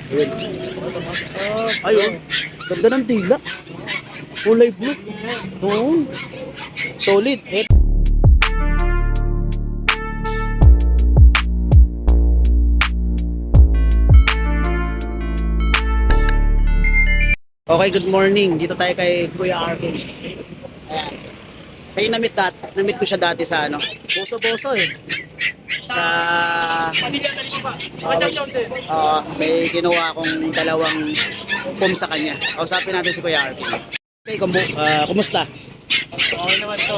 Ayun. Ayun. Ganda ng tila. Kulay blue. Oo. Solid. Okay, good morning. Dito tayo kay Kuya Arvin. Ayan. Kaya namit ko siya dati sa ano, Boso-Boso eh. Sa may ginawa akong dalawang pom sa kanya. Kausapin natin si Kuya Arvin. Okay, kumusta? Okay naman to.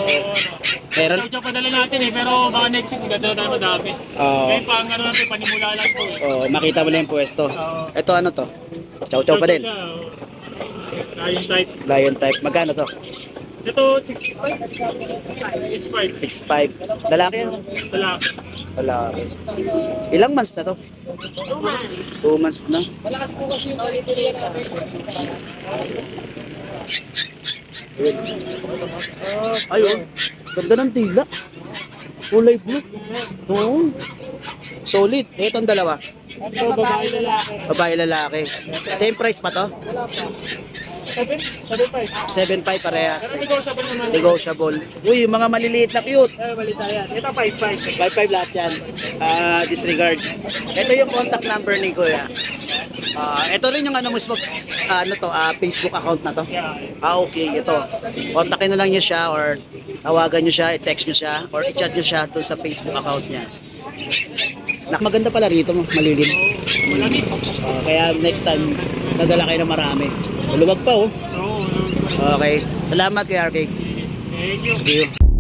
Meron? Chow-chow padala natin eh, pero baka next week ganda na madami. Ngayon pa ang ano natin, panimula lang to eh. Oh, makita mo lang yung pwesto. Oo. Ito ano to? Chow-chow pa din. Lion type. Lion type. Magkano to? Ito, 6'5". 6'5". 6'5". Lalaki ano? Wala. Lalaki. Ilang months na to? 2 months. 2 months na. Malakas po kasi yung quality nila. Ayun. Ganda ng tila. Kulay blue. Oo. Solid. Itong dalawa. Ito, babae lalaki. Babae lalaki. Same price pa to? 7'5". 7'5 parehas. Pero negotiable naman. Negotiable. Uy, yung mga maliliit na cute. Balita yan. Ito 5'5". 5'5 lahat yan. Disregard. Ito yung contact number ni Kuya. Ito rin yung ano mismo, Facebook account na to. Yeah. Okay, ito. Kontakin na lang niyo siya or tawagan niyo siya, i-text niyo siya or i-chat niyo siya doon sa Facebook account niya. Maganda pala rito, malilim. Malamig. Kaya next time, nadala kayo ng marami. Maluwag pa oh. Oo. Okay. Salamat kay RK. Thank you. Thank you.